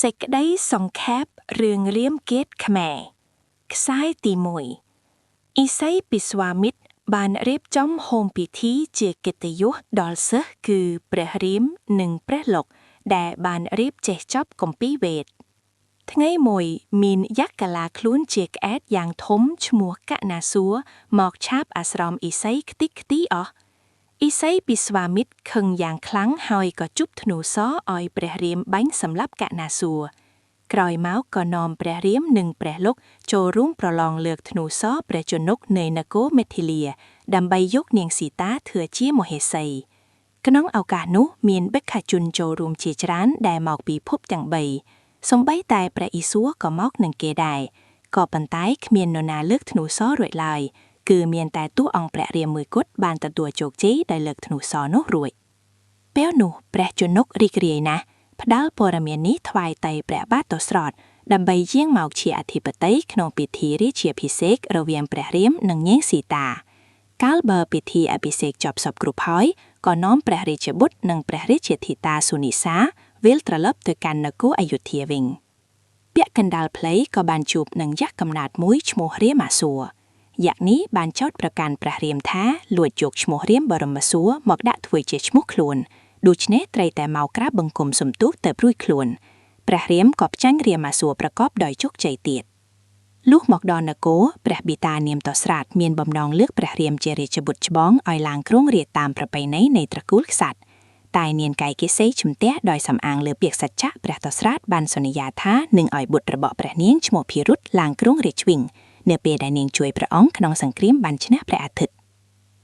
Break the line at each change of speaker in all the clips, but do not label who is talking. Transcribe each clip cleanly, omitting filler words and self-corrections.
សេចក្តីសង្ខេបរឿងរាមកេរ្តិ៍ខ្មែរខ្សែទី1ឥសីពិស្វាមិត្របានរៀបចំហោមពិធីជាកិត្តិយសដល់សិស្សគឺព្រះរាមនិងព្រះលក្សណ៍ដែលបានរៀបចេះចប់គម្ពីរវេទថ្ងៃមួយមានយក្សកាឡាខ្លួនជាក្អែតយ៉ាងធំឈ្មោះកណាសួរមកឆាបអាស្រមឥសីខ្ទេចខ្ទីអស់ឥសីពិស្វាមិត្រខឹងយ៉ាងខ្លាំងហើយក៏ជប់ធ្នូសរឲ្យព្រះរាមបាញ់សម្លាប់កណាសួរក្រោយមកក៏នាំព្រះរាមនិងព្រះលក្សណ៍ចូលរួមប្រឡងលើកធ្នូសរព្រះជនកនៅនគរមិថិលាដើម្បីយកនាងស៊ីតាធ្វើជាមហេសីក្នុងឱកាសនោះមានបេក្ខជនចូលរួមជាច្រើនដែលមកពីភពទាំង3សូម្បីតែព្រះឥស្វរក៏មកនឹងគេដែរក៏ប៉ុន្តែគ្មាននរណាលើកធ្នូសររួចឡើយគឺមានតែតួអង្គព្រះរាមមួយគត់បានទទួលជោគជ័យដោយលើកធ្នូសរនោះរួចពេលនោះព្រះជនករីករាយណាស់ផ្ដាល់ព័ត៌មាននេះថ្វាយទៅព្រះបាទទសរថដើម្បីយាងមកជាអធិបតីក្នុងពិធីរាជាភិសេករវាងព្រះរាមនិងនាងស៊ីតាកាលបើពិធីអភិសេកចប់សពគ្រប់ហើយក៏នាំព្រះរាជបុត្រនិងព្រះរាជាធីតាសុនីសាវិលត្រឡប់ទៅកាន់នគរអយុធ្យាវិញពាក់កណ្ដាលផ្លូវក៏បានជួបនឹងយក្សកំណាតមួយឈ្មោះរាមាសួរយក្សនេះបានចោទប្រកាន់ព្រះរាមថាលួចយកឈ្មោះរាមបរមសួរមកដាក់ធ្វើជាឈ្មោះខ្លួនដូច្នេះត្រូវតែមកក្រាបបង្គំសំទោសទៅរួចខ្លួនព្រះរាមក៏ផ្ចាញ់រាមាសួរប្រកបដោយជោគជ័យទៀតលុះមកដល់នគរព្រះបិតានាមទសរថមានបំណងលើកព្រះរាមជារាជបុត្រច្បងឲ្យឡើងគ្រងរាជ្យតាមប្រពៃណីនៃត្រកូលក្សត្រតែនាងកៃកេសីជំទាស់ដោយសំអាងលើពាក្យសច្ចៈព្រះទសរថបានសន្យាថានឹងឲ្យបុត្ររបស់ព្រះនាងឈ្មោះភិរុតឡើងគ្រងរាជ្យវិញនៅពេលដែលនាងជួយព្រះអង្គក្នុងសង្គ្រាមបានឈ្នះព្រះអាទិត្យ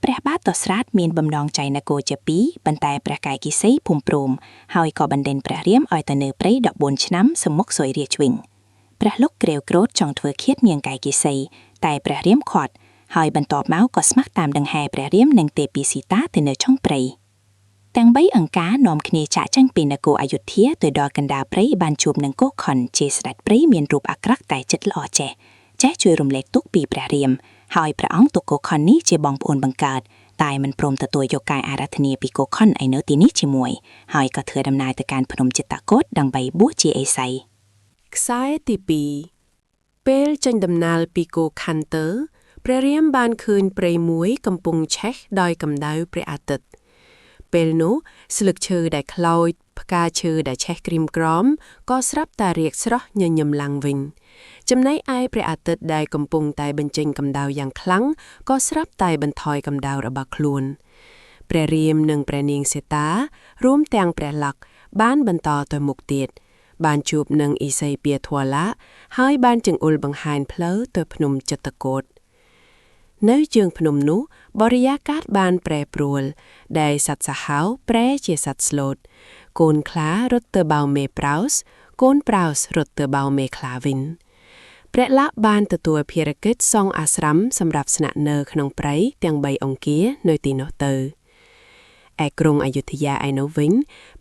ព្រះបាទទសរថមានបំណងចៃនគរជា2ប៉ុន្តែព្រះកៃកេសីពុំព្រមហើយក៏បណ្ដេញព្រះរាមឲ្យទៅនៅព្រៃ14ឆ្នាំសម្មុខសុយរាជវិញព្រះលក្សណ៍ក្រេវក្រោធចង់ធ្វើឃាតនាងកៃកេសីតែព្រះរាមខាត់ហើយបន្ទាប់មកក៏ស្ម័គ្រតាមដង្ហែព្រះរាមនិងទេពីស៊ីតាទៅនៅឆុងព្រៃទាំង3អង្គការនាំគ្នាចាក់ចេញពីនគរអយុធ្យាទៅដល់កណ្ដាលព្រៃបានជួបនឹងកុខុនជាស្ដេចព្រៃមានរូបអាក្រក់តែចិត្តល្អចេះជួយរំលែកទុក្ខពីព្រះរាមហើយព្រះអង្គទុកកុខុននេះជាបងប្អូនបង្កើតតែមិនព្រមទទួលយកកាយអារាធនាពីកុខុនឯនៅទីនេះជាមួយហើយក៏ធ្វើដំណើរទៅកាន់ភ្នំចិត្រកូដដើម្បីបួសជាឥសី
ខ្សែទី2ពេលចេញដំណើរពីកូខាន់ទៅព្រះរាមបានឃើញព្រៃមួយកំពុងឆេះដោយកម្ដៅព្រះអាទិត្យពេលនោះស្លឹកឈើដែលខ្លោចផ្កាឈើដែលឆេះក្រៀមក្រំក៏ស្រាប់តែរាកស្រស់ញញឹមឡើងវិញចំណែកឯព្រះអាទិត្យដែលកំពុងតែបញ្ចេញកម្ដៅយ៉ាងខ្លាំងក៏ស្រាប់តែបន្ថយកម្ដៅរបស់ខ្លួនព្រះរាមនិងព្រះនាងសីតារួមទាំងព្រះលក្សណ៍បានបន្តទៅមុខទៀតបានជួបនឹងឥសីពាធវឡាហើយបានចង្អុលបង្ហាញផ្លូវទៅភ្នំចិត្រកូដនៅជើងភ្នំនោះបរិយាកាសបានប្រែប្រួលដែលសត្វសាហាវប្រែជាសត្វស្លូតកូនខ្លារត់ទៅបៅមេប្រោសកូនប្រោសរត់ទៅបៅមេខ្លាវិញព្រះលក្សណ៍បានទទួលភារកិច្ចសង់អាស្រមសម្រាប់ស្នាក់នៅក្នុងព្រៃទាំង3អង្គានៅទីនោះទៅឯក្រុងអយុធ្យាឯនោះវិញ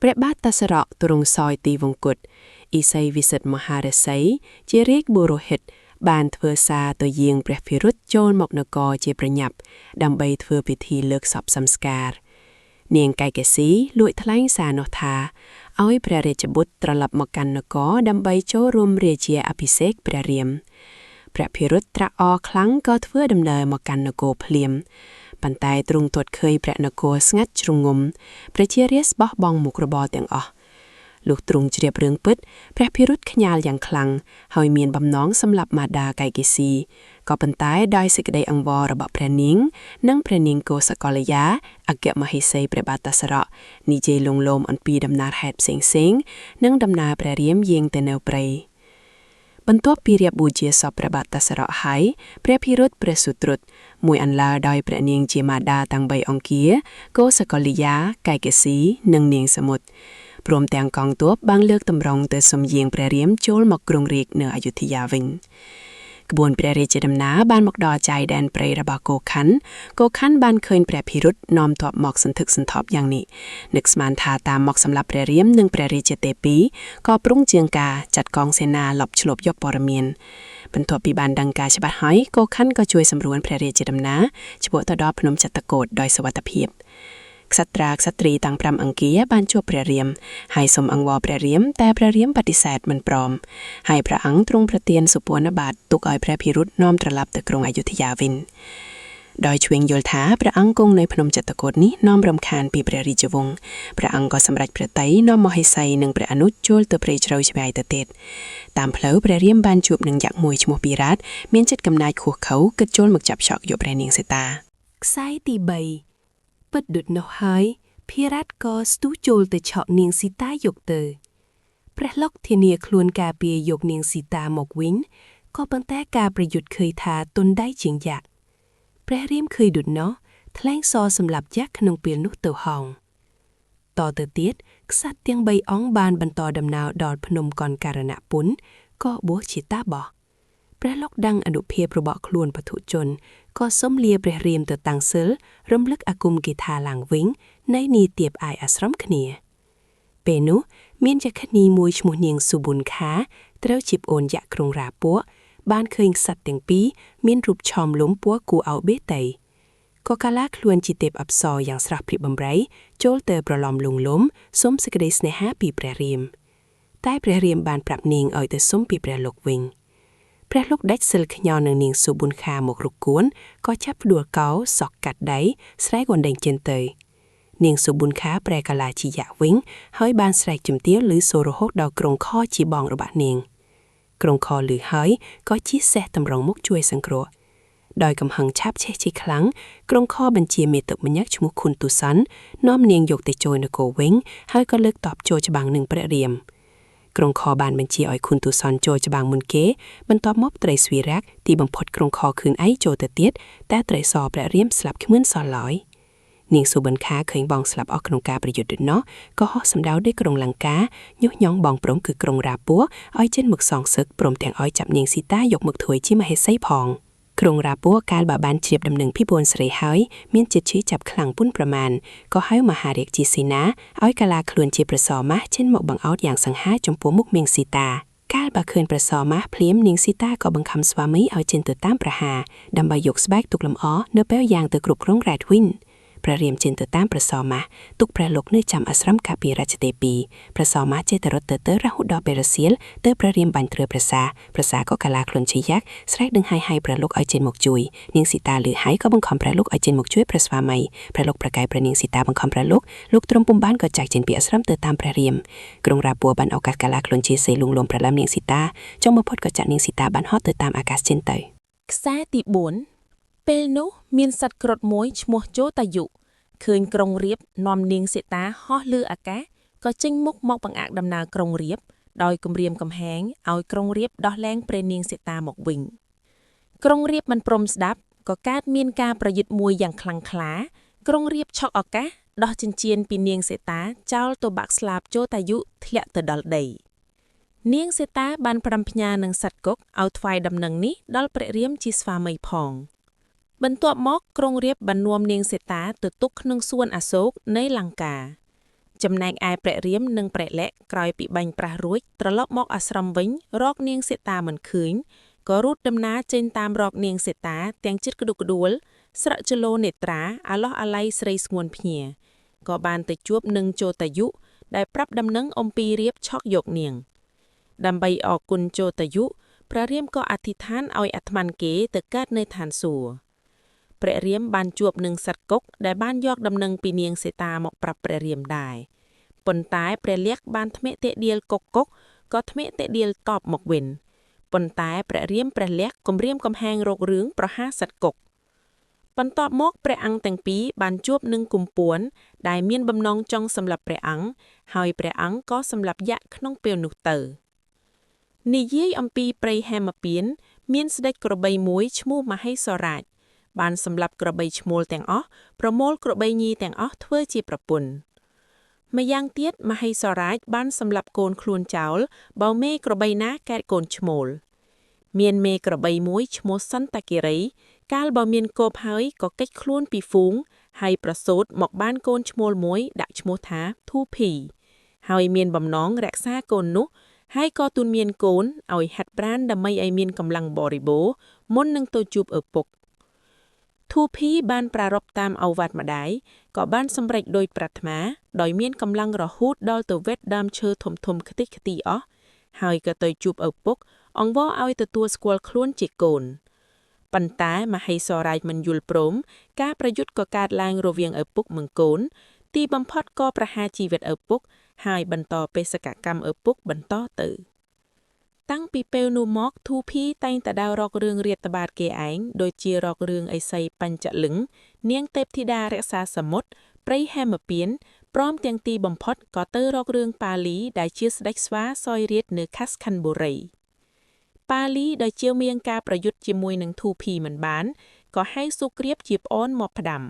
ព្រះបាទទសរថទ្រង់សោយទីវង្គតឥសីវិសិទ្ធមហារិសីជារាជបុរោហិតបានធ្វើសារទៅយាងព្រះភិរុតចូលមកនគរជាប្រញាប់ដើម្បីធ្វើពិធីលើកសពសំស្ការនាងកៃកេសីលួចថ្លែងសារនោះថាឲ្យព្រះរាជបុត្រត្រឡប់មកកាន់នគរដើម្បីចូលរួមរាជាអភិសេកព្រះរាមព្រះភិរុតត្រាក់អរខ្លាំងក៏ធ្វើដំណើរមកកាន់នគរភ្លាមប៉ុន្តែទ្រង់ទតឃើញព្រះនគរស្ងាត់ជ្រងំប្រជារាស្ត្របោះបង់មុខរបរទាំងអស់លុះទ្រង់ជ្រាបរឿងពិតព្រះភិរុតខ្ញាល់យ៉ាងខ្លាំងហើយមានបំណងសម្លាប់មាតាកៃកេសីក៏ប៉ុន្តែដោយសេចក្តីអង្វររបស់ព្រះនាងនិងព្រះនាងកោសកល្យាអគ្គមហេសីព្រះបាទទសរថនិយាយលងលោមអំពីដំណើរហេតុផ្សេងៗនិងដំណើរព្រះរាមយាងទៅនៅព្រៃបន្ទាប់ពីរៀបបូជាសពព្រះបាទទសរថហើយព្រះភិរុតព្រះសុត្រុតមួយអន្លើដោយព្រះនាងជាមាតាទាំង3អង្គាកោសកល្យាកៃកេសីនិងនាងសមុទ្រព្រមទាំងកងទ័ពបានលើកតម្រង់ទៅសុំយាងព្រះរាមចូលមកគ្រងរាជ្យនៅអយុធ្យាវិញក្បួនព្រះរាជដំណើរបានមកដល់ចៃដែនព្រៃរបស់កូខាន់បានឃើញព្រះភិរុតនាំទ័ពមកសន្ធឹកសន្ធាប់យ៉ាងនេះនឹកស្មានថាតាមមកសម្លាប់ព្រះរាមនិងព្រះរាជាទេពីក៏ប្រុងជើងការចាត់កងសេនាលបឆ្លប់យកព័ត៌មានបន្ទាប់ពីបានដឹងការច្បាស់ហើយកូខាន់ក៏ជួយសម្រួលព្រះរាជដំណើរឆ្ពោះទៅដល់ភ្នំចិត្រកូដដោយសុវត្ថិភាព ក្សត្រាក្សត្រីទាំង5អង្គាបានជួបព្រះរាមហើយសូមអង្វរព្រះរាមតែព្រះរាមបដិសេធមិនព្រមហើយព្រះអង្គទ្រង់ប្រទានសុពន្ធបាទទុកឲ្យព្រះភិរុតនាំត្រឡប់ទៅក្រុងអយុធយាវិញដោយឆ្វេងយល់ថាព្រះអង្គគង់នៅភ្នំចតុគតនេះនាំរំខានពីព្រះរាជវង្សព្រះអង្គក៏សម្រេចព្រះតីនាំមហេសីនិងព្រះអនុជចូលទៅព្រៃជ្រៅឆ្ងាយទៅទៀតតាមផ្លូវព្រះរាមបានជួបនឹងยักษ์មួយឈ្មោះពីរ៉ាតមានចិត្តកំណាចខួសខៅគិតចូលមកចាប់ឆក់យកព្រះនាងសីតាខ្សែទី3ពិតដូចនោះហើយភិរ៉ាតក៏ស្ទុះចូលទៅឆក់នាងសីតាយកទៅព្រះលោកធានាខ្លួនការពារយកនាងសីតាមកវិញក៏ប៉ុន្តែការប្រយុទ្ធឃើញថាទុនដៃជាងยักษ์ព្រះរាមឃើញដូចនោះថ្លែងសរសម្រាប់ยักษ์ក្នុងពេលនោះទៅហងតទៅទៀតក្សត្រទាំង3អង្គបានបន្តដំណើរដល់ភ្នំកនការណពុនក៏បួសជាតាបោះព្រះលោកដឹងអនុភាពរបស់ខ្លួនបទុជនក៏សូមលាព្រះរាមទៅតាំងសិលរំលឹកអាគមគិថាឡើងវិញនៃនីទាបអាយអាស្រមគ្នាពេលនោះមានយក្ខនីមួយឈ្មោះនាងសុប៊ុនខាត្រូវជាប្អូនยักษ์ក្រុងរាពណ៍បានឃើញក្សត្រទាំងពីរមានរូបឆោមលំពណ៌គួរឲ្យបេតីក៏កាលាខ្លួនជាទេពអប្សរយ៉ាងស្រស់ព្រាបបំរៃចូលទៅប្រឡំលងលំសុំសេចក្តីស្នេហាពីព្រះរាមតែព្រះរាមបានប្រាប់នាងឲ្យទៅសុំពីព្រះលោកវិញព្រះលោកដាច់សិលខ្ញល់នឹងនាងសុប៊ុនខាមករកួនក៏ចាប់ផ្ដួលកោសក់កាត់ដៃស្រែកបណ្ដេញចិនទៅនាងសុប៊ុនខាប្រែកាលាជាយ៉ាក់វិញហើយបានស្រែកជំទាវឮសូររហូតដល់ក្រុងខជាបងរបស់នាងក្រុងខឮហើយក៏ជិះសេះតម្រង់មុខជួយសង្គ្រោះដោយកំហឹងឆាបឆេះជាខ្លាំងក្រុងខបញ្ជាមេទឹកម្ញាក់ឈ្មោះខុនទូសាន់នាំនាងយកទៅចូលនគរវិញហើយក៏លើកតបចូលច្បាំងនឹងព្រះរាមក្រុងខបានបញ្ជាឲ្យខុនទូសាន់ចូលច្បាំងមុនគេបន្ទាប់មកត្រីស្វីរាក់ទីបំផុតក្រុងខឃើញឯងចូលទៅទៀតតែត្រីសព្រះរាមស្លាប់គ្មានសល់ឡើយនាងសុប៊ិនខាឃើញបងស្លាប់អស់ក្នុងការប្រយុទ្ធដូចនោះក៏ហោះសម្ដៅដោយក្រុងលង្កាញុះញង់បងប្រុងគឺក្រុងរាពណ៍ឲ្យចេញមកសងសឹកព្រមទាំងឲ្យចាប់នាងសីតាយកមកធ្វើជាមហេសីផងក្រុងរាពណ៍កាលបើបានជ្រាបដំណឹងពីបួនស្រីហើយមានចិត្តឈឺចាប់ខ្លាំងពុនប្រមាណក៏ហៅមហារាជជាសេនាឲ្យកាឡាខ្លួនជាប្រសម៉ាស់ចេញមកបង្អោតយ៉ាងសង្ហាចំពោះមុខនាងសីតាកាលបើឃើញប្រសម៉ាស់ភ្លាមនាងសីតាក៏បង្ខំស្វាមីឲ្យចេញទៅតាមប្រហារដើម្បីយកស្បែកទុកលំអនៅពេលយ៉ាងទៅគ្រប់គ្រងរ៉ែតវិញព្រះរាមចេញទៅតាមប្រសម៉ាស់ទុកព្រះលោកនៅចាំអាស្រមកាពីរាជទេពីប្រសម៉ាស់ចេះតែរត់ទៅរហូតដល់ពេលរសៀលទៅព្រះរាមបាញ់ត្រូវប្រសាក៏កាឡាខ្លួនជាយ៉ាក់ស្រែកដឹងហើយព្រះលោកឲ្យចេញមកជួយនាងសីតាឮហើយក៏បង្ខំព្រះលោកឲ្យចេញមកជួយព្រះស្វាមីព្រះលោកប្រកែកព្រះនាងសីតាបង្ខំព្រះលោកទ្រង់ពុំបានក៏ចាក់ចេញពីអាស្រមទៅតាមព្រះរាមក្រុងរាពណ៍បានឱកាសកាឡាខ្លួនជាសេលួងលោមប្រឡំនាងសីតាចុងបំផុតក៏ចាក់នាងសីតាបានហត់ទៅតាមអាកាសចេញទៅ
ខ្សែទី4ពេលនោះមានសត្វគ្រុឌមួយឈ្មោះជោតាយុឃើញក្រុងរាពណ៍នាំនាងសីតាហោះលើអាកាសក៏ចេញមុខមកបង្អាក់ដំណើរក្រុងរាពណ៍ដោយគំរាមកំហែងឲ្យក្រុងរាពណ៍ដោះលែងព្រះនាងសីតាមកវិញក្រុងរាពណ៍មិនព្រមស្ដាប់ក៏កើតមានការប្រយុទ្ធមួយយ៉ាងខ្លាំងក្លាក្រុងរាពណ៍ឆក់ឱកាសដោះចិញ្ចៀនពីនាងសីតាចោលទៅបាក់ស្លាបជោតាយុធ្លាក់ទៅដល់ដីនាងសីតាបានប្រាំផ្ញើនឹងសត្វកុកឲ្យថ្វាយដំណឹងនេះដល់ព្រះរាមជាស្វាមីផងបន្ទាប់មកក្រុងរាពណ៍បាននាំនាងសីតាទៅទុកក្នុងសួនអសោកនៃលង្កាចំណែកឯព្រះរាមនិងព្រះលក្សណ៍ក្រោយពីបាញ់ប្រះរួចត្រឡប់មកអាស្រមវិញរកនាងសីតាមិនឃើញក៏រូតដំណើរចេញតាមរកនាងសីតាទាំងចិត្តក្ដុកក្ដួលស្រក់ចលោនេត្រាអាឡោះអាល័យស្រីស្ងួនភ្ញាក៏បានទៅជួបនឹងជោតាយុដែលប្រាប់ដំណឹងអំពីរាពណ៍ឆក់យកនាងដើម្បីអរគុណជោតាយុព្រះរាមក៏អធិដ្ឋានឲ្យអាត្មានគេទៅកើតនៅឋានសួគ៌ព្រះរាមបានជួបនឹងសត្វកុកដែលបានយកដំណឹងពីនាងសីតាមកប្រាប់ព្រះរាមដែរប៉ុន្តែព្រះលក្សណ៍បានធ្មេកតិដៀលកុកក៏ធ្មេកតិដៀលតបមកវិញប៉ុន្តែព្រះរាមព្រះលក្សណ៍គំរាមកំហែងរករឿងប្រហារសត្វកុកបន្ទាប់មកព្រះអង្គទាំងពីរបានជួបនឹងគុំពួនដែលមានបំណងចង់សម្លាប់ព្រះអង្គហើយព្រះអង្គក៏សម្លាប់យក្សក្នុងពេលនោះទៅនិយាយអំពីព្រៃហេមពានមានស្ដេចក្របីមួយឈ្មោះមហេសរាជបានសម្លាប់ក្របីឈ្មោលទាំងអស់ប្រមូលក្របីញីទាំងអស់ធ្វើជាប្រពន្ធម្យ៉ាងទៀតមហេសរាជបានសម្លាប់កូនខ្លួនចោលបើមេក្របីណាកើតកូនឈ្មោលមានមេក្របីមួយឈ្មោះសន្តគិរីកាលបើមានកូបហើយក៏កិច្ចខ្លួនពីហ្វូងហើយប្រសូតមកបានកូនឈ្មោលមួយដាក់ឈ្មោះថាធូភីហើយមានបំណងរក្សាកូននោះហើយក៏ទូនមានកូនឲ្យហាត់ប្រាណដើម្បីឲ្យមានកម្លាំងបរិបូរណ៍មុននឹងទៅជួបឪពុកធូភីបានប្រារព្ធតាមឱវាទម្ដាយ
ក៏បានសម្រេចដោយប្រាថ្នាដោយមានកម្លាំងរហូតដល់ទៅវេតដើមឈើធំៗខ្ទេចខ្ទីអស់ហើយក៏ទៅជួបឪពុកអង្វរឲ្យទទួលស្គាល់ខ្លួនជាកូនប៉ុន្តែមហេសររាជមិនយល់ព្រមការប្រយុទ្ធក៏កើតឡើងរវាងឪពុកនិងកូនទីបំផុតក៏ប្រហារជីវិតឪពុកហើយបន្តបេសកកម្មឪពុកបន្តទៅតាំងពីពេលនោះមកធូភីតែងតែដើររករឿងរាតត្បាតគេឯងដូចជារករឿងឥសីបញ្ចលឹងនាងទេពធីតារក្សាសមុទ្រព្រៃហេមពៀនព្រមទាំងទីបំផុតក៏ទៅរករឿងប៉ាលីដែលជាស្ដេចស្វាសោយរាជ្យនៅខាស់ខាន់បូរីប៉ាលីដែលជាមានការប្រយុទ្ធជាមួយនឹងធូភីមិនបានក៏ហៅសុគ្រីពជាប្អូនមកផ្ដាំ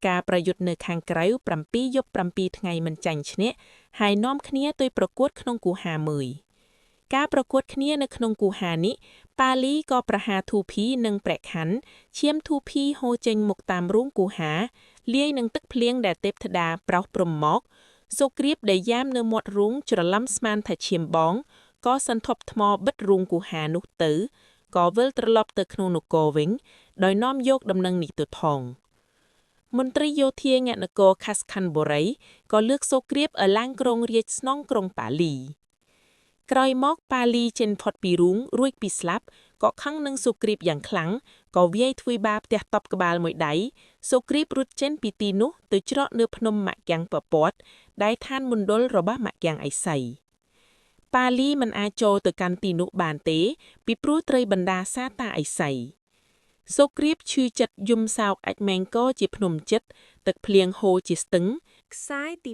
ការប្រយុទ្ធនៅខាងក្រៅ7យប់7ថ្ងៃមិនចាញ់ឈ្នះហើយនាំគ្នាទៅប្រកួតក្នុងគូហាមួយការប្រកួតគ្នានៅក្នុងគូហានេះប៉ាលីក៏ប្រហារធូភីនិងប្រខ័ណ្ឌឈាមធូភីហូរចេញមុខតាមរូងគូហាលាយនឹងទឹកភ្លៀងដែលទេពធីតាប្រោសព្រំមកសុគ្រីពដែលយាមនៅមាត់រូងច្រឡំស្មានថាឈាមបងក៏សន្ធប់ថ្មបិទរូងគូហានោះទៅក៏វិលត្រឡប់ទៅក្នុងនគរវិញដោយនាំយកដំណឹងនេះទៅថងមន្ត្រីយោធាញាក់នគរខាស់ខាន់បូរីក៏លើកសុគ្រីពឲ្យឡើងគ្រងរាជស្នងក្រុងប៉ាលីក្រោយមកប៉ាលីចេញផុតពីរូងរួចពីស្លាប់ក៏ខឹងនឹងសុគ្រីពយ៉ាងខ្លាំងក៏វាយធ្វើបាបផ្ទះតប់ក្បាលមួយដៃសុគ្រីពរត់ចេញពីទីនោះទៅច្រកនៅភ្នំម៉ាក់គាំងពពាត់ដែលឋានមណ្ឌលរបស់ម៉ាក់គាំងឥសីប៉ាលីមិនអាចចូលទៅកាន់ទីនោះបានទេពីព្រោះត្រូវបណ្ដាសាតាឥសីសុគ្រីពឈឺចិត្តយំសោកអាចមែងក៏ជាភ្នំចិត្តទឹកភ្លៀងហូរជាស្ទឹង
ខ្សែទី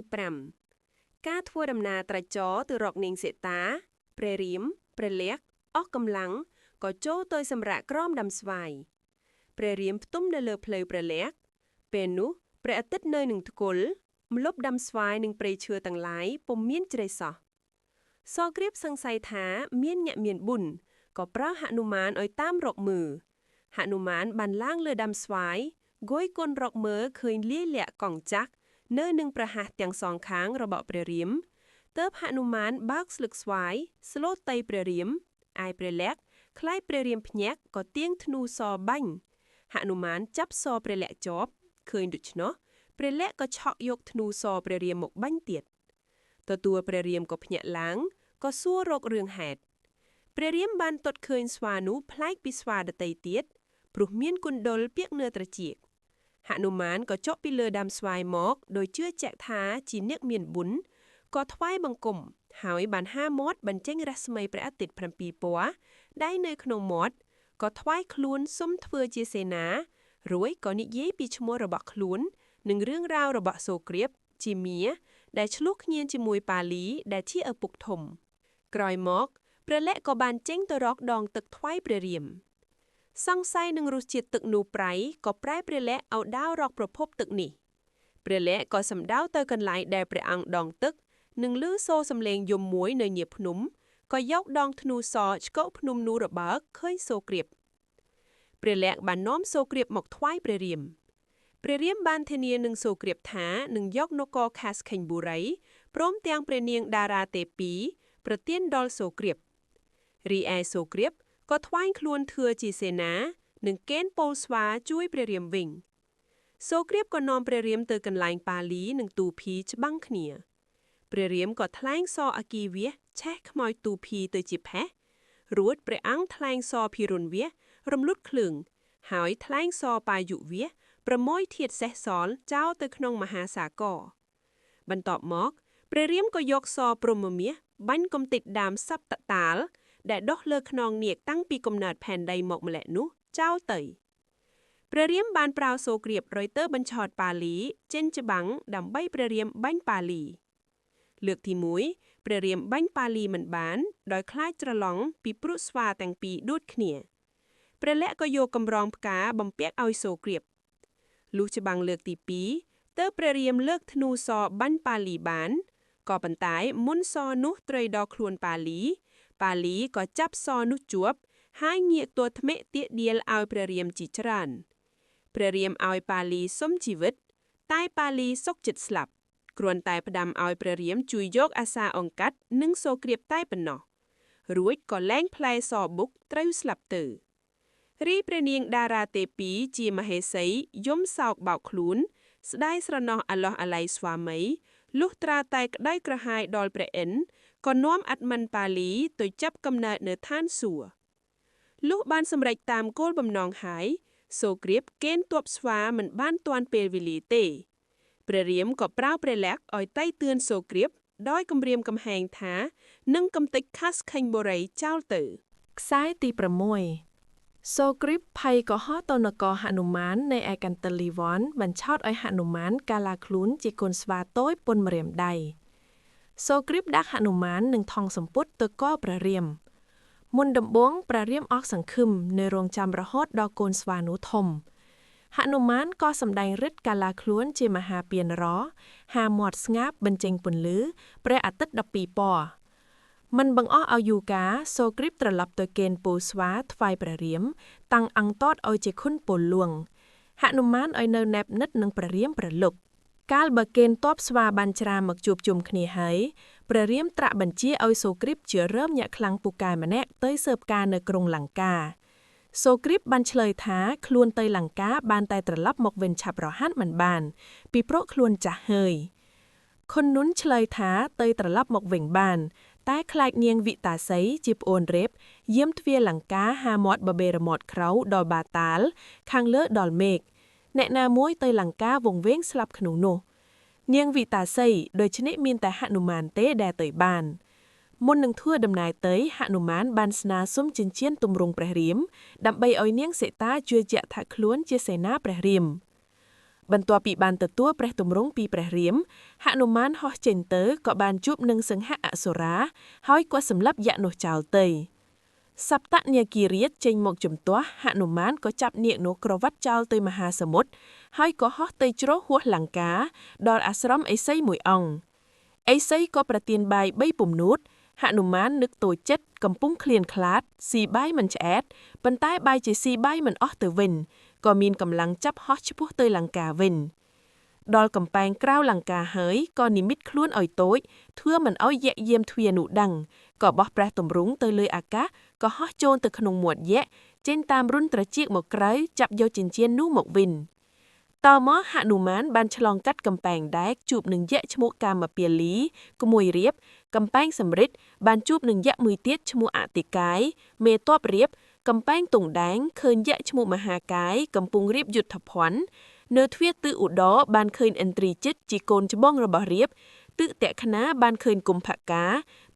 5ការធ្វើដំណើរត្រចទៅរកនាងសីតាព្រះរាមព្រះលក្សណ៍អស់កម្លាំងក៏ចូលទៅសម្រាកក្រោមដើមស្វាយព្រះរាមផ្ទុំនៅលើភ្លៅព្រះលក្សណ៍ពេលនោះព្រះអាទិត្យនៅនឹងថ្គល់ម្លប់ដើមស្វាយនិងព្រៃឈើទាំងឡាយពុំមានជ្រៃសោះសុគ្រីពសង្ស័យថាមានអ្នកមានបុណ្យក៏ប្រើហនុមានឲ្យតាមរកមើលហនុមានបានឡើងលើដើមស្វាយគយគន់រកមើលឃើញលាយលាក់កង់ចាក់នៅនឹងប្រហាសទាំងសងខាងរបស់ព្រះរាមទើបហនុមានបើកស្លឹកស្វាយស្លូតតៃព្រះរាមឯព្រះលក្សណ៍ខ្លាយព្រះរាមភ្ញាក់ក៏ទាញធ្នូសបាញ់ហនុមានចាប់សព្រះលក្សណ៍ជាប់ឃើញដូច្នោះព្រះលក្សណ៍ក៏ឆក់យកធ្នូសព្រះរាមមកបាញ់ទៀតទទួលព្រះរាមក៏ភ្ញាក់ឡើងក៏សួររករឿងហេតុព្រះរាមបានទតឃើញស្វានោះប្លែកពីស្វាដទៃទៀតព្រោះមានគុណ្ឌលពាក់នៅត្រចៀកហនុមានក៏ចុះពីលើដើមស្វាយមកដោយជឿជាក់ថាជាអ្នកមានបុណ្យក៏ថ្វាយបង្គំហើយបានហាមាត់បញ្ចេញរស្មីព្រះអាទិត្យ7ពណ៌ដែលនៅក្នុងមាត់ក៏ថ្វាយខ្លួនសុំធ្វើជាសេនារួចក៏និយាយពីឈ្មោះរបស់ខ្លួននិងរឿងរ៉ាវរបស់សូគ្រីពជាមាដែលឆ្លោះគ្នាជាមួយប៉ាលីដែលជាឪពុកធំក្រោយមកព្រះលក្សណ៍ក៏បានចេញទៅរកដងទឹកថ្វាយព្រះរាមសង្ស័យនឹងរសជាតិទឹកនោះប្រៃក៏ប្រែព្រះលក្សណ៍ឲ្យដាវរកប្រភពទឹកនេះព្រះលក្សណ៍ក៏សម្ដៅទៅកន្លែងដែលព្រះអង្គដងទឹកនឹងឮសូរសំឡេងយំមួយនៅញៀភ្នំក៏យកដងធ្នូសឆ្កោភ្នំនោះរបើកឃើញសូគ្រីពព្រះលក្សណ៍បាននាំសូគ្រីពមកថ្វាយព្រះរាមព្រះរាមបានធានានឹងសូគ្រីពថានឹងយកនគរខាស់ខេញបូរីព្រមទាំងព្រះនាងតារាទេពីប្រទានដល់សូគ្រីពរីឯសូគ្រីពក៏ថ្វាយខ្លួនធ្វើជាសេនានិងកេណ្ឌពលស្វាជួយព្រះរាមវិញសូគ្រីពក៏នាំព្រះរាមទៅកន្លែងប៉ាលីនិងទូភីច្បាំងគ្នាព្រះរាមក៏ថ្លែងសអគីវាសឆេះខ្មោចទូភីទៅជាផេះរួចព្រះអង្គថ្លែងសភិរុនវាសរំលត់ភ្លើងហើយថ្លែងសបាយុវាសប្រមយធាតុសេះសល់ចោលទៅក្នុងមហាសាគរបន្ទាប់មកព្រះរាមក៏យកសព្រហ្មមាសបាញ់កំទេចដើមសព្ទតាលដែលដុះលើខ្នងនាគតាំងពីកំណើតផែនដីមកម្ល៉េះនោះចោលទៅព្រះរាមបានប្រើសូគ្រីពរយទ័របញ្ឆោតប៉ាលីចេញច្បាំងដើម្បីព្រះរាមបាញ់ប៉ាលីលើកទី1ព្រះរាមបាញ់ប៉ាលីមិនបានដោយខ្លាចច្រឡំពីព្រោះស្វាទាំងពីរដួចគ្នាព្រះលក្សណ៍ក៏យកកម្រងផ្កាបំពាក់ឲ្យសូគ្រីពលុះច្បាំងលើកទី2ទើបព្រះរាមលើកធ្នូសបាញ់ប៉ាលីបានក៏ប៉ុន្តែមុនសនោះត្រូវដល់ខ្លួនប៉ាលីក៏ចាប់សនោះជាប់ហើយងាកទធ្មេទាដៀលឲ្យព្រះរាមជាច្រើនព្រះរាមឲ្យប៉ាលីសុំជីវិតតែប៉ាលីសុកចិត្តស្លាប់គ្រាន់តែផ្ដាំឲ្យព្រះរាមជួយយកអាសាអង្កាត់និងសូគ្រីពតែប៉ុណ្ណោះរួចក៏លែងផ្លែសបុកត្រូវស្លាប់ទៅរីព្រះនាងតារាទេពីជាមហេសីយំសោកបោកខ្លួន
ស្ដាយស្រណោះអាឡោះអាល័យស្វាមីលុះត្រាតែក្តីក្រហាយដល់ព្រះឥន្ទក៏នាំអាត្មិនប៉ាលីទៅចាប់កំណើតនៅឋានសួគ៌លុះបានសម្រេចតាមគោលបំណងហើយសូគ្រាពកេណ្ឌទ័ពស្វាមិនបានទាន់ពេលវេលាទេព្រះរាមក៏ប្រើព្រះលក្ខណ៍ឲ្យតៃតឿនសូគ្រាពដោយគំរាមកំហែងថានឹងកំទេចខាស់ខេញបូរីចោលទៅ
ខ្សែទី6សូគ្រីពភ័យក៏ហោះទៅនគរហនុមានในឯកន្តលីវ័នបញ្ឆោតឲ្យហនុមានកាឡាខ្លួនជាកូនស្វាតូចពុនម្រាមដៃសូគ្រីពដាក់ហនុមាននឹងថងសម្ពុតទៅកព្រះរាមមុនដំបូងព្រះរាមអស់សង្ឃឹមនៅរងចាំរហូតដល់កូនស្វានោះធំហនុមានក៏សម្ដែងឫទ្ធិកាឡាខ្លួនជាមហាពានរហាមាត់ស្ងាបបញ្ចេញពន្លឺព្រះអាទិត្យ12ពណ៌មិនបង្អស់ឲ្យយូរកាលសូគ្រីពត្រឡប់ទៅកេណ្ឌពូស្វាថ្វាយព្រះរាមតាំងអង្គតតឲ្យជាខុនពលលួងហនុមានឲ្យនៅណែបនិតនឹងព្រះរាមប្រលុកកាលបើកេណ្ឌទ័ពស្វាបានច្រាមកជួបជុំគ្នាហើយព្រះរាមត្រាក់បញ្ជាឲ្យសូគ្រីពជារើមញាក់ខ្លាំងពូកែម្នាក់ទៅស៊ើបការនៅក្រុងលង្កាសូគ្រីពបានឆ្លើយថាខ្លួនទៅលង្កាបានតែត្រឡប់មកវិញឆាប់រហ័សមិនបានពីព្រោះខ្លួនចាស់ហើយខុននុនឆ្លើយថាទៅត្រឡប់មកវិញបានតែខ្លាចនាងវិតាសីជាប្អូនរេបយាមទ្វារលង្កាហាមាត់បបេរមាត់ក្រៅដល់បាតាលខាងលើដល់មេឃអ្នកណាមួយទៅលង្កាវងវែងស្លាប់ក្នុងនោះនាងវិតាសីដូច្នេះមានតែហនុមានទេដែលទៅបានមុននឹងធ្វើដំណើរទៅហនុមានបានស្នើសុំចិញ្ចៀនទម្រង់ព្រះរាមដើម្បីឲ្យនាងសិតាជឿជាក់ថាខ្លួនជាសេនាព្រះរាមបន្ទាប់ពីបានទទួលព្រះទម្រង់ពីព្រះរាមហនុមានហោះចេញទៅក៏បានជួបនឹងសិង្ហអសុរាហើយក៏សម្លាប់យក្សនោះចោលទៅសប្តនាគិរាជចេញមកជំទាស់ហនុមានក៏ចាប់នាគនោះក្រវ៉ាត់ចោលទៅមហាសមុទ្រហើយក៏ហោះទៅជ្រោះហួសលង្កាដល់អាស្រមឥសីមួយអង្គឥសីក៏ប្រទានបាយ3ពំនួតហនុមាននឹកតូចចិត្តកំពុងឃ្លានខ្លាតស៊ីបាយមិនឆ្អែតប៉ុន្តែបាយជាស៊ីបាយមិនអស់ទៅវិញក៏មានកម្លាំងចាប់ហោះឆ្ពោះទៅលង្កាវិញដល់កំពែងក្រៅលង្កាហើយក៏និមិត្តខ្លួនឲ្យតូចធ្វើមិនឲ្យយក្សយាមទ្វារនោះដឹងក៏បោះព្រះទម្រង់ទៅលើអាកាសក៏ហោះចូលទៅក្នុងមាត់យក្សចេញតាមរុនត្រចៀកមកក្រៅចាប់យកចិញ្ចៀននោះមកវិញតមកហនុមានបានឆ្លងកាត់កំពែងដែកជួបនឹងយក្សឈ្មោះកាមពាលីក្មួយរៀបកំពែងសំរិទ្ធបានជួបនឹងយក្សមួយទៀតឈ្មោះអតិកាយមេតបរៀបកំពែងតុងដែងឃើញយក្សឈ្មោះមហាកាយកំពុងរៀបយុទ្ធភ័ណ្ឌនៅទ្វារទិសឧត្តរបានឃើញឥន្ទ្រីជិតជាកូនច្បងរបស់រៀបទិសតក្ខណាបានឃើញគុម្ភកា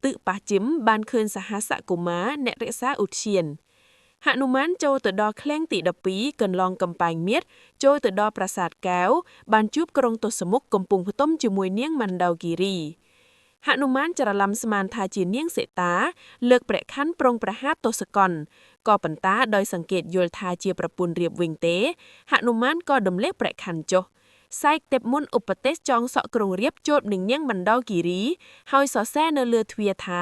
ទិសប៉ះជិមបានឃើញសហសកុមារអ្នករក្សាឧទ្យានហនុមានចូលទៅដល់ឃ្លាំងទី12កន្លងកំពែងមាសចូលទៅដល់ប្រាសាទកែវបានជួបក្រុងទសមុខកំពុងផ្ទំជាមួយនាងមណ្ឌោគិរីហនុមានច្រឡំស្មានថាជានាងសិតាលើកព្រះខ័នប្រុងប្រហារទសកលក៏ប៉ុន្តែដោយសង្កេតយល់ថាជាប្រពន្ធរៀបវិញទេហនុមានក៏ដំលេះព្រះខ័នចុះសែកទេពមុនឧបទេសចងសក់ក្រុងរៀបជួបនឹងនាងមណ្ឌោគិរីហើយសរសេរនៅលើទ្វារថា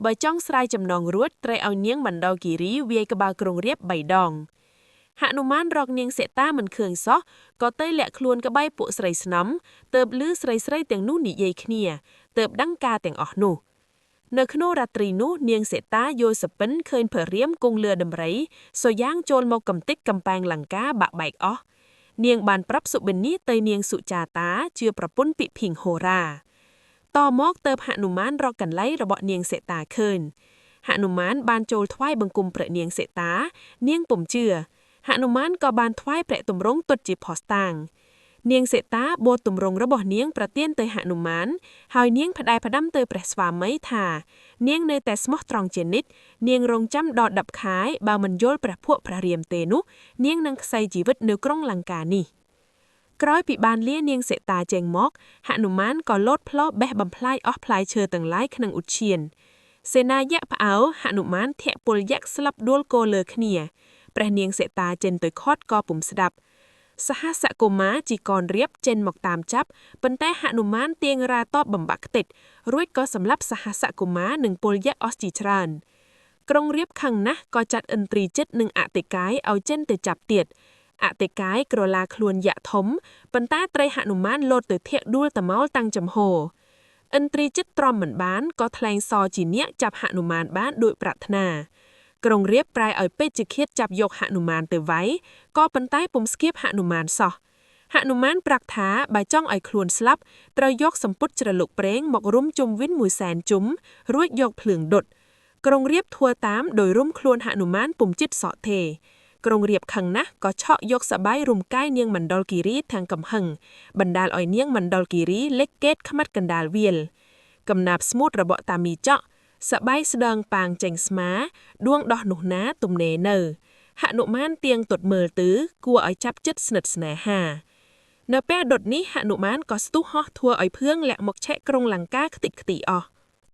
បើចង់ស្រាយចំណងរួចត្រូវឲ្យនាងមណ្ឌោគិរីវាយក្បាលក្រុងរៀប3ដងហនុមានរកនាងសិតាមិនឃើញសោះក៏ទៅលាក់ខ្លួនក្បែរពួកស្រីស្នំទៅឮស្រីៗទាំងនោះនិយាយគ្នាទៅដឹងការទាំងអស់នោះនៅក្នុងរាត្រីនោះនាងសិតាយល់សពិនឃើញព្រះរាមគង់លើដំរីសូយ៉ាងចូលមកកំទេចកំពែងលង្កាបាក់បែកអស់នាងបានប្រាប់សុបិននេះទៅនាងសុចាតាជាប្រពន្ធពិភិងហោរាតមកទៅហនុមានរកកន្លែងរបស់នាងសិតាឃើញហនុមានបានចូលថ្វាយបង្គំព្រះនាងសិតានាងពុំជឿហនុមានក៏បានថ្វាយព្រះទម្រង់ទុតជាផស្តាងនាងសិតាបូតទម្រង់របស់នាងប្រទានទៅហនុមានហើយនាងផ្ដែផ្ដាំទៅព្រះស្វាមីថានាងនៅតែស្មោះត្រង់ជានិច្ចនាងរងចាំដល់10ខែបើមិនយល់ព្រះភក់ព្រះរាមទេនោះនាងនឹងខ្សែជីវិតនៅក្រុងលង្កានេះក្រោយពីបានលានាងសិតាចេញមកហនុមានក៏លោតផ្លោបេះបំផ្លាញអស់ផ្លែឈើទាំងឡាយក្នុងឧទ្យានសេនាយក្សផ្អើលហនុមានធាក់ពលយក្សស្លាប់ដួលគោលើគ្នាព្រះនាងសិតាចេញទៅខាត់ក៏ពុំស្ដាប់សហសកុមារជីកនរៀបចេញមកតាមចាប់ប៉ុន្តែហនុមានទាញរាតបបំបាក់ខ្ទេចរួចក៏សម្លាប់សហសកុមារនិងពលយក្សអស់ជាច្រើនក្រុងរៀបខឹងណាស់ក៏ចាត់ឥន្ទ្រីជិតនិងអតិកាយឲ្យចេញទៅចាប់ទៀតអតិកាយក្រឡាខ្លួនយក្សធំប៉ុន្តែត្រីហនុមានលោតទៅធាក់ដួលតមោលតាំងចំហឥន្ទ្រីជិតទ្រាំមិនបានក៏ថ្លែងសជានាគចាប់ហនុមានបានដោយប្រាថ្នាក្រុងរៀបប្រែឲ្យពេជ្ជឃាតចាប់យកហនុមានទៅវាយក៏ប៉ុន្តែពុំស្គៀបហនុមានសោះហ
ហនុមានប្រាប់ថាបើចង់ឲ្យខ្លួនស្លាប់ត្រូវយកសម្ពុតជ្រលុកប្រេងមករុំជុំវិញ100,000ជុំរួចយកភ្លើងដុតក្រុងរាពណ៍ធ្វើតាមដោយរុំខ្លួនហនុមានពុំជិតសក់ទេក្រុងរាពណ៍ខឹងណាស់ក៏ឆក់យកសបាយរុំកាយនាងមណ្ឌលគិរីទាំងកំហឹងបណ្ដាលឲ្យនាងមណ្ឌលគិរីលេចកេតខ្មាត់កណ្ដាលវាលកំណាបស្មូតរបស់តាមីចော့សបាយស្ដងប៉ាងចេញស្មាដួងដោះនោះណាទំនេរនៅហនុមានទៀងទត់មើលទឺគួរឲ្យចាប់ចិត្តស្និទ្ធស្នេហានៅពេលដុតនេះហនុមានក៏ស្ទុះហោះធัวឲ្យភឿងលាក់មកឆែកក្រុងលង្កាខ្ទេចខ្ទីអស់